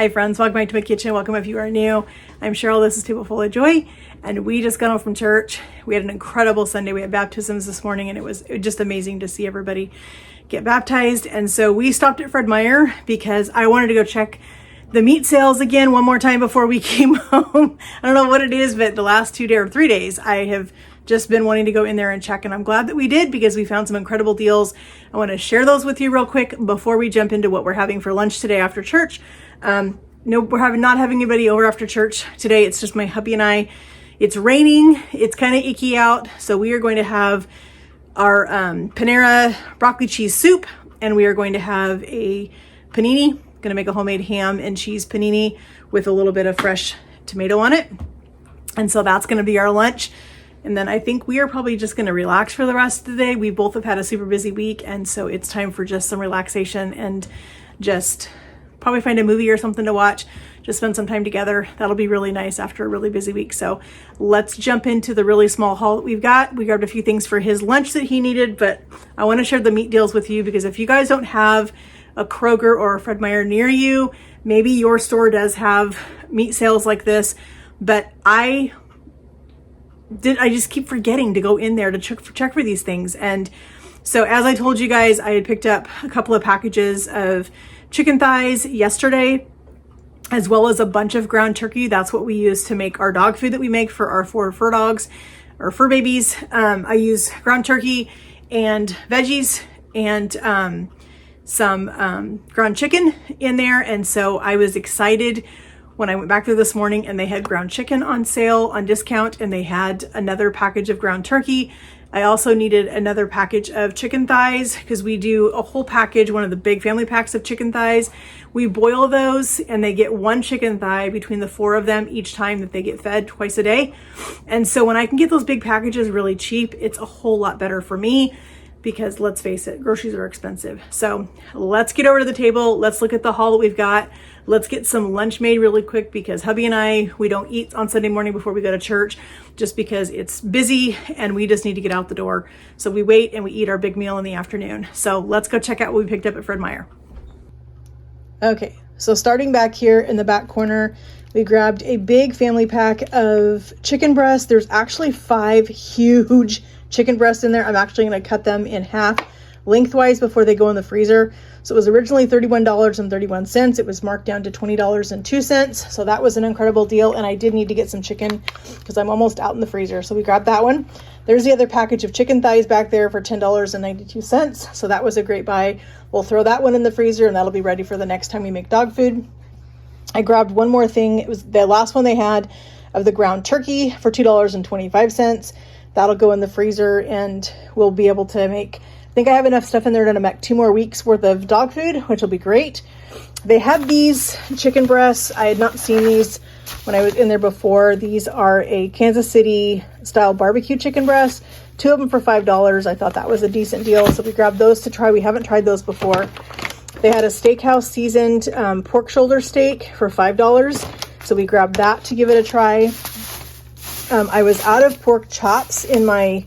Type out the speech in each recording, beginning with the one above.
Hi friends, welcome back to my kitchen. Welcome if you are new. I'm Cheryl, this is Table Full of Joy, and we just got home from church. We had an incredible Sunday. We had baptisms this morning, and it was just amazing to see everybody get baptized. And so we stopped at Fred Meyer because I wanted to go check the meat sales again one more time before we came home. I don't know what it is, but the last 2 days or 3 days, I have just been wanting to go in there and check, and I'm glad that we did because we found some incredible deals. I want to share those with you real quick before we jump into what we're having for lunch today after church. No, we're not having anybody over after church today. It's just my hubby and I. It's raining. It's kind of icky out. So we are going to have our Panera broccoli cheese soup, and we are going to have a panini. Going to make a homemade ham and cheese panini with a little bit of fresh tomato on it. And so that's going to be our lunch. And then I think we are probably just going to relax for the rest of the day. We both have had a super busy week, and so it's time for just some relaxation and just probably find a movie or something to watch, just spend some time together. That'll be really nice after a really busy week. So let's jump into the really small haul that we've got. We grabbed a few things for his lunch that he needed, but I want to share the meat deals with you because if you guys don't have a Kroger or a Fred Meyer near you, maybe your store does have meat sales like this, but I just keep forgetting to go in there to check for these things. And so as I told you guys, I had picked up a couple of packages of chicken thighs yesterday, as well as a bunch of ground turkey. That's what we use to make our dog food that we make for our 4 fur dogs or fur babies. I use ground turkey and veggies and some ground chicken in there. And so I was excited when I went back there this morning and they had ground chicken on sale on discount, and they had another package of ground turkey. I also needed another package of chicken thighs because we do a whole package, one of the big family packs of chicken thighs. We boil those and they get 1 chicken thigh between the 4 of them each time that they get fed twice a day. And so when I can get those big packages really cheap, it's a whole lot better for me because let's face it, groceries are expensive. So let's get over to the table. Let's look at the haul that we've got. Let's get some lunch made really quick because hubby and I, we don't eat on Sunday morning before we go to church just because it's busy and we just need to get out the door. So we wait and we eat our big meal in the afternoon. So let's go check out what we picked up at Fred Meyer. Okay, so starting back here in the back corner, we grabbed a big family pack of chicken breasts. There's actually 5 huge chicken breasts in there. I'm actually going to cut them in half lengthwise before they go in the freezer. So it was originally $31.31. It was marked down to $20.02. So that was an incredible deal. And I did need to get some chicken because I'm almost out in the freezer. So we grabbed that one. There's the other package of chicken thighs back there for $10.92. So that was a great buy. We'll throw that one in the freezer and that'll be ready for the next time we make dog food. I grabbed one more thing. It was the last one they had of the ground turkey for $2.25. That'll go in the freezer and we'll be able to make, I think I have enough stuff in there to make 2 more weeks worth of dog food, which will be great. They have these chicken breasts. I had not seen these when I was in there before. These are a Kansas City style barbecue chicken breast. 2 of them for $5. I thought that was a decent deal. So we grabbed those to try. We haven't tried those before. They had a steakhouse seasoned pork shoulder steak for $5. So we grabbed that to give it a try. I was out of pork chops in my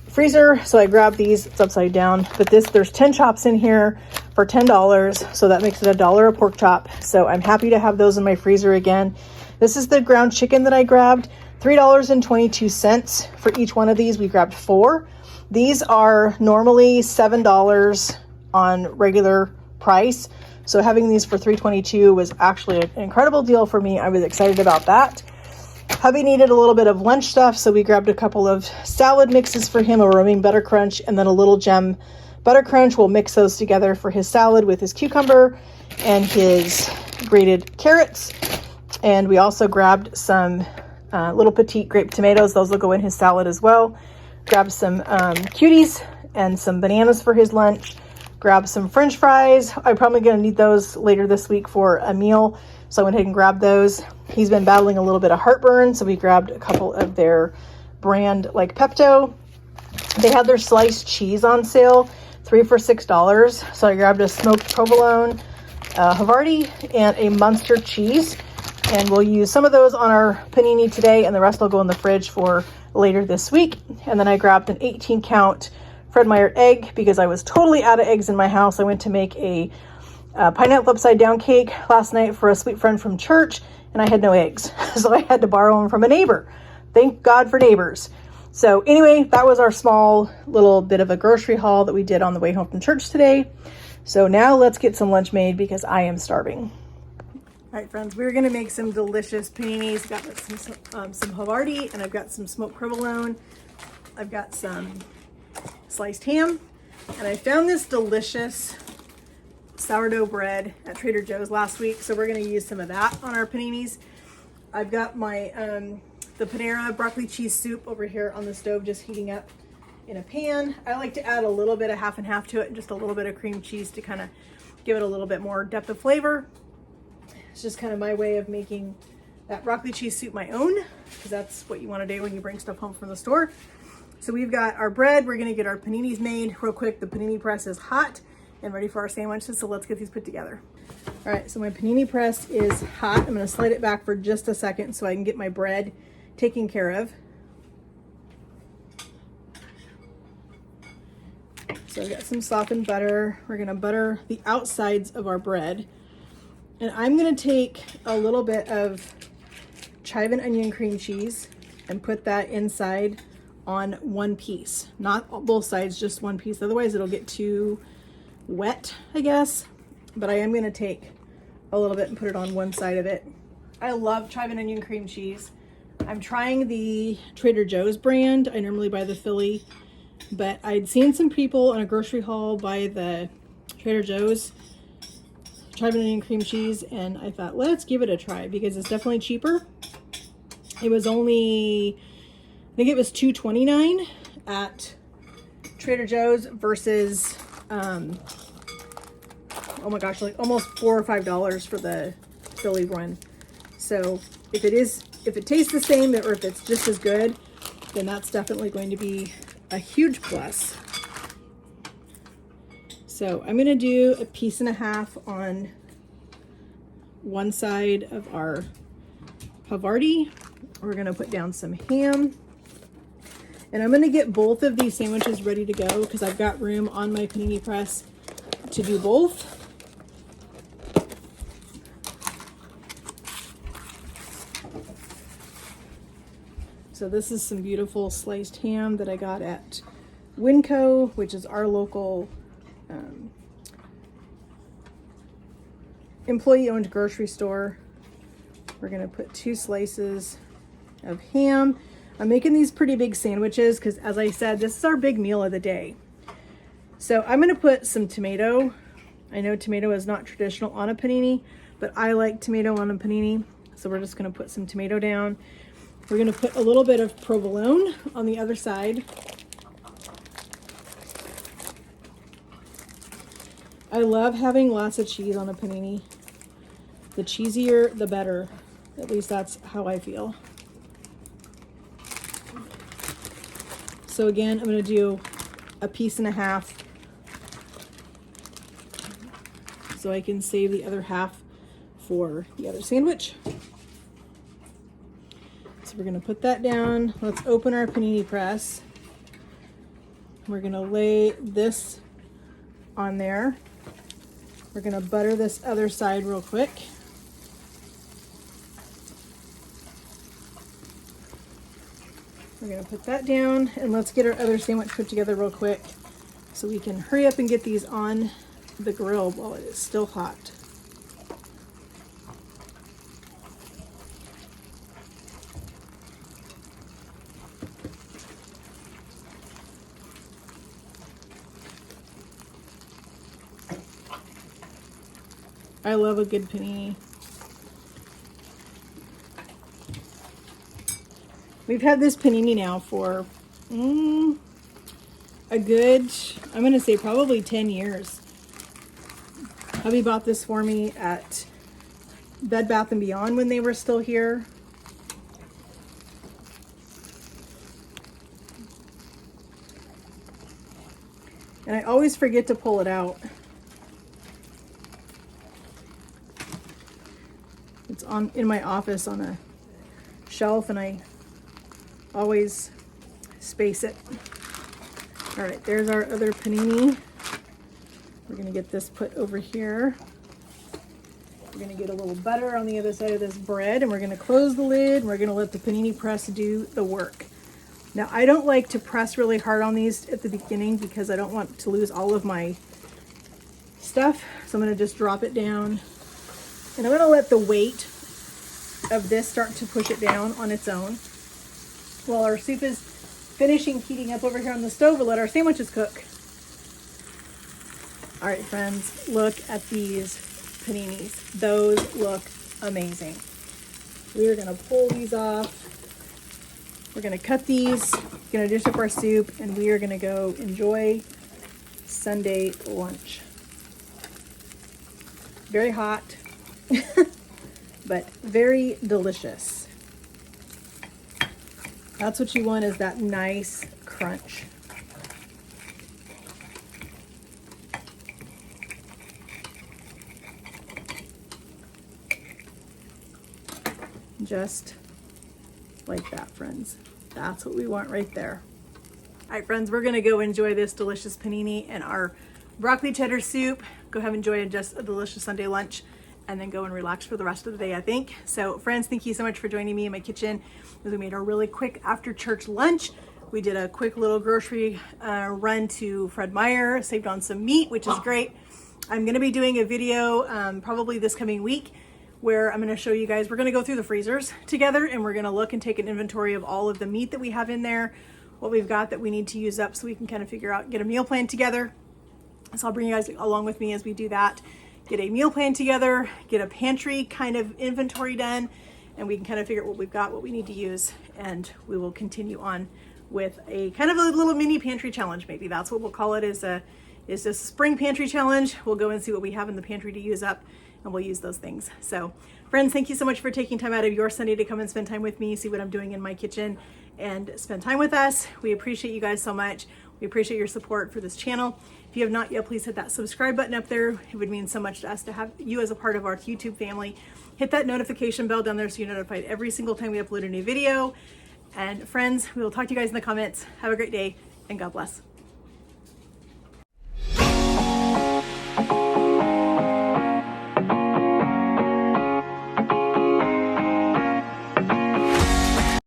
freezer, so I grabbed these. It's upside down, but there's 10 chops in here for $10, so that makes it $1 a pork chop. So I'm happy to have those in my freezer again. This is the ground chicken that I grabbed, $3.22 for each one of these. We grabbed 4. These are normally $7 on regular price, so having these for $3.22 was actually an incredible deal for me. I was excited about that. Hubby needed a little bit of lunch stuff, so we grabbed a couple of salad mixes for him, a romaine butter crunch and then a little gem butter crunch. We'll mix those together for his salad with his cucumber and his grated carrots. And we also grabbed some little petite grape tomatoes. Those will go in his salad as well. Grabbed some cuties and some bananas for his lunch. Grabbed some French fries. I'm probably going to need those later this week for a meal, so I went ahead and grabbed those. He's been battling a little bit of heartburn, so we grabbed a couple of their brand like Pepto. They had their sliced cheese on sale, 3 for $6. So I grabbed a smoked provolone, Havarti, and a Munster cheese. And we'll use some of those on our panini today, and the rest will go in the fridge for later this week. And then I grabbed an 18-count Fred Meyer egg because I was totally out of eggs in my house. I went to make a pineapple upside down cake last night for a sweet friend from church, and I had no eggs. So I had to borrow them from a neighbor. Thank God for neighbors. So anyway, that was our small little bit of a grocery haul that we did on the way home from church today. So now let's get some lunch made because I am starving. All right, friends, we're gonna make some delicious paninis. Got some Havarti, and I've got some smoked provolone. I've got some sliced ham, and I found this delicious sourdough bread at Trader Joe's last week, so we're gonna use some of that on our paninis. I've got my the Panera broccoli cheese soup over here on the stove, just heating up in a pan. I like to add a little bit of half and half to it, and just a little bit of cream cheese to kind of give it a little bit more depth of flavor. It's just kind of my way of making that broccoli cheese soup my own, because that's what you want to do when you bring stuff home from the store. So we've got our bread. We're going to get our paninis made real quick. The panini press is hot and ready for our sandwiches, so let's get these put together. All right, so my panini press is hot. I'm going to slide it back for just a second so I can get my bread taken care of. So I've got some softened butter. We're going to butter the outsides of our bread. And I'm going to take a little bit of chive and onion cream cheese and put that inside on one piece. Not both sides, just one piece. Otherwise it'll get too wet, I guess. But I am going to take a little bit and put it on one side of it. I love chive and onion cream cheese. I'm trying the Trader Joe's brand. I normally buy the Philly, but I'd seen some people on a grocery haul buy the Trader Joe's chive and onion cream cheese, and I thought, let's give it a try because it's definitely cheaper. It was only, I think it was $2.29 at Trader Joe's versus, oh my gosh, like almost $4 or $5 for the Philly one. So if it tastes the same or if it's just as good, then that's definitely going to be a huge plus. So I'm going to do a piece and a half on one side of our Havarti. We're going to put down some ham. And I'm going to get both of these sandwiches ready to go because I've got room on my panini press to do both. So this is some beautiful sliced ham that I got at Winco, which is our local employee-owned grocery store. We're gonna put 2 slices of ham. I'm making these pretty big sandwiches because, as I said, this is our big meal of the day. So I'm gonna put some tomato. I know tomato is not traditional on a panini, but I like tomato on a panini. So we're just gonna put some tomato down. We're gonna put a little bit of provolone on the other side. I love having lots of cheese on a panini. The cheesier, the better. At least that's how I feel. So again, I'm gonna do a piece and a half so I can save the other half for the other sandwich. So we're gonna put that down. Let's open our panini press. We're gonna lay this on there. We're gonna butter this other side real quick. We're gonna put that down, and let's get our other sandwich put together real quick so we can hurry up and get these on the grill while it is still hot. I love a good panini. We've had this panini now for a good, I'm going to say probably 10 years. Hubby bought this for me at Bed Bath & Beyond when they were still here. And I always forget to pull it out. It's in my office on a shelf, and I always space it. All right, there's our other panini. We're gonna get this put over here. We're gonna get a little butter on the other side of this bread, and we're gonna close the lid, and we're gonna let the panini press do the work. Now, I don't like to press really hard on these at the beginning because I don't want to lose all of my stuff. So I'm gonna just drop it down, and I'm gonna let the weight of this start to push it down on its own. While our soup is finishing heating up over here on the stove, we'll let our sandwiches cook. All right, friends, look at these paninis. Those look amazing. We are gonna pull these off. We're gonna cut these, gonna dish up our soup, and we are gonna go enjoy Sunday lunch. Very hot, but very delicious. That's what you want, is that nice crunch. Just like that, friends. That's what we want right there. All right, friends, we're gonna go enjoy this delicious panini and our broccoli cheddar soup. Go have enjoy just a delicious Sunday lunch, and then go and relax for the rest of the day, I think. So friends, thank you so much for joining me in my kitchen as we made a really quick after church lunch. We did a quick little grocery run to Fred Meyer, saved on some meat, which is great. I'm gonna be doing a video probably this coming week where I'm gonna show you guys, we're gonna go through the freezers together, and we're gonna look and take an inventory of all of the meat that we have in there, what we've got that we need to use up, so we can kind of figure out, get a meal plan together. So I'll bring you guys along with me as we do that, get a meal plan together, get a pantry kind of inventory done, and we can kind of figure out what we've got, what we need to use, and we will continue on with a kind of a little mini pantry challenge. Maybe that's what we'll call it, is this spring pantry challenge. We'll go and see what we have in the pantry to use up, and we'll use those things. So friends, thank you so much for taking time out of your Sunday to come and spend time with me, see what I'm doing in my kitchen, and spend time with us. We appreciate you guys so much. We appreciate your support for this channel. If you have not yet, please hit that subscribe button up there. It would mean so much to us to have you as a part of our YouTube family. Hit that notification bell down there so you're notified every single time we upload a new video. And friends, we will talk to you guys in the comments. Have a great day, and God bless.